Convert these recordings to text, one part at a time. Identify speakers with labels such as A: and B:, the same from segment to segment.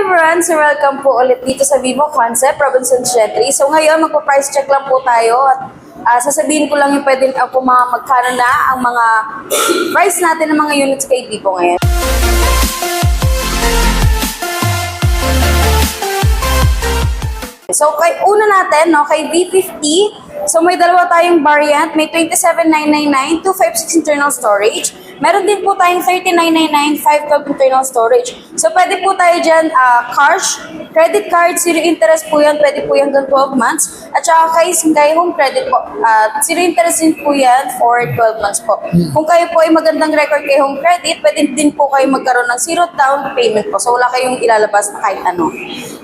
A: everyone! So welcome po ulit dito sa Vivo Concept, Robinson Gentry. So ngayon, magpa-price check lang po tayo at sasabihin ko lang yung pwede kung magkano na ang mga price natin ng mga units kay Vivo ngayon. So una natin, kay V50, so may dalawa tayong variant, may 27,999, 256 internal storage. Meron din po tayong 39,999, 512 internal storage. So pwede po tayo dyan, cash, credit card, zero interest po yan, pwede po yan hanggang 12 months. At saka kay home credit po, zero interest din po yan for 12 months po. Kung kayo po ay magandang record kay home credit, pwede din po kayo magkaroon ng zero down payment po. So wala kayong ilalabas na kahit ano.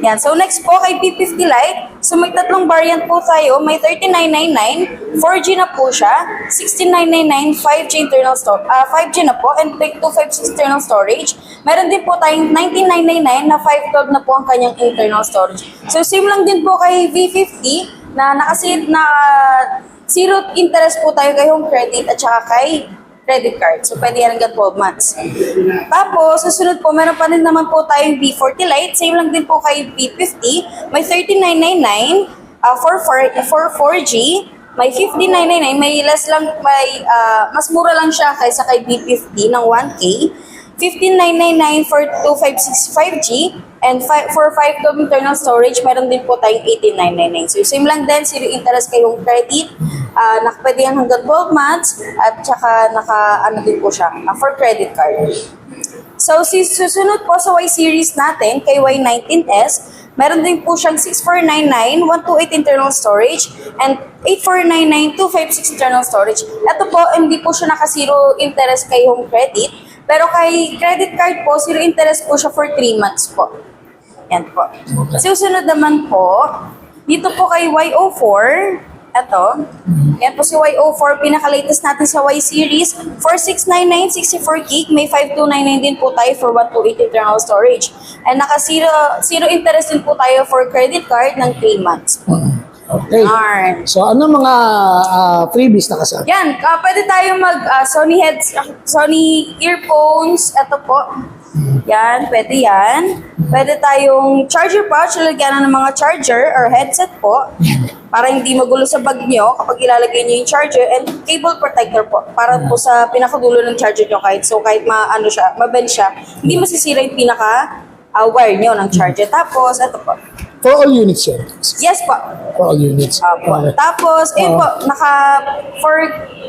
A: Yan. So next po kay P50 Lite, so may tatlong variant po tayo, may 39,999, 4G na po siya, 16,999, 5G internal storage, 5G na po, and 256 internal storage. Meron din po tayong 19,999 na 512 na po ang kanyang internal storage. So same lang din po kay V50 na zero interest po tayo kay home credit at saka kay credit card. So pwede yan hanggang 12 months. Tapos, susunod po, meron pa rin naman po tayong B40 Lite. Same lang din po kay B50. May 39,999 for 4G. May 59,999. May less lang, mas mura lang siya kaysa kay B50 ng 1K. 15,999 for 256 5G. And for 512 internal storage, meron din po tayong 18,999. So same lang din, zero interest kay home credit. Pwede yan hanggang 12 months at saka din po siya for credit card. So susunod po sa Y series natin, kay Y19S, meron din po siyang 6499, 128 internal storage, and 8499, 256 internal storage. Ito po, hindi po siya naka-zero interest kay home credit, pero kay credit card po, zero interest po siya for 3 months po. Yan po. Susunod naman po, dito po kay Y04, ito. Yan po si Y04, pinaka-latest natin sa Y series. 4699, 64 gig, may 5299 din po tayo for 128 internal storage. And naka-zero interest din po tayo for credit card ng 3 months.
B: Okay. So, ano mga freebies na kasama?
A: Yan, pwede tayo Sony earphones, ito po. Yan, pwede yan. Pwede tayong charger pouch, lalagyan ng mga charger or headset po para hindi magulo sa bag nyo kapag ilalagay nyo yung charger, and cable protector po para po sa pinakadulo ng charger nyo kahit mabend siya, hindi masisira yung wire nyo ng charger. Tapos, ito po.
B: For all units yan?
A: Yes po.
B: For all units.
A: Okay. Tapos, po, for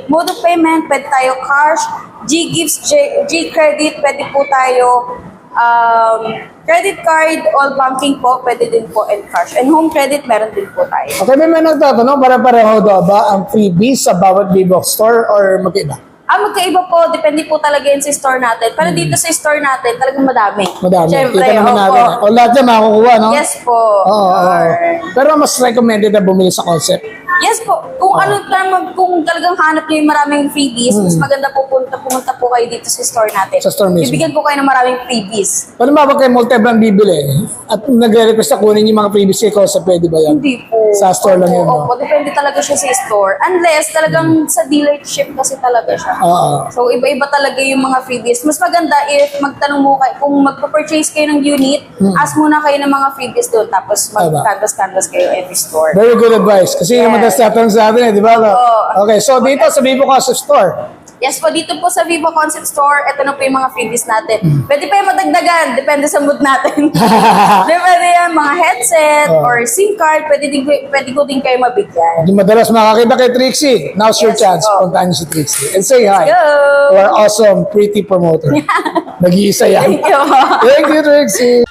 A: mode of payment, pwede tayo cash, G-Gifts, G-Credit, pwede po tayo credit card, all banking po, pwede din po, and cash. And home credit, meron din po tayo.
B: Okay, may nagtatanong, para-pareho daw ba ang freebies sa bawat Vivo store or magkaiba?
A: Magkaiba po, depende po talaga yun sa store natin. Pero dito sa store natin, talagang madami.
B: Madami.
A: Siyempre,
B: Kita naman natin. O lahat yan makakukuha, no?
A: Yes po.
B: Oo. Pero mas recommended na bumili sa Concept.
A: Yes po. Kung kung talagang hanap niyo yung maraming freebies, mas maganda po pumunta po kayo dito sa store natin.
B: Sa store mismo.
A: Bibigyan po kayo ng maraming freebies.
B: Paano ba kayo multi-brand bibili? At nagre-request na kunin yung mga freebies kay Concept, pwede ba yan?
A: Hindi po.
B: Sa store lang yun, no?
A: Opo, depende talaga siya sa store. Unless talagang sa dealership kasi talaga siya.
B: Oo.
A: So, iba-iba talaga yung mga freebies. Mas maganda if magtanong mo kayo, kung magpa-purchase kayo ng unit, ask muna kayo ng mga freebies doon, tapos mag-canvas kayo every store.
B: Very good advice. Kasi yung madalas tatanong sa atin, di ba? Okay, so dito sa Vivo Concept Store.
A: Yes po, dito po sa Vivo Concept Store, ito na po yung mga freebies natin. Pwede pa yung madagdagan, depende sa mood natin. Pwede yan, mga headset or SIM card, pwede ko din kayo mabigyan.
B: Yung madalas makakita kay Trixie. Now's your chance. Puntahan niyo si Trixie. And say hi.
A: Go!
B: To our awesome, pretty promoter. Nag-iisa yan.
A: Thank you.
B: Thank you, Trixie.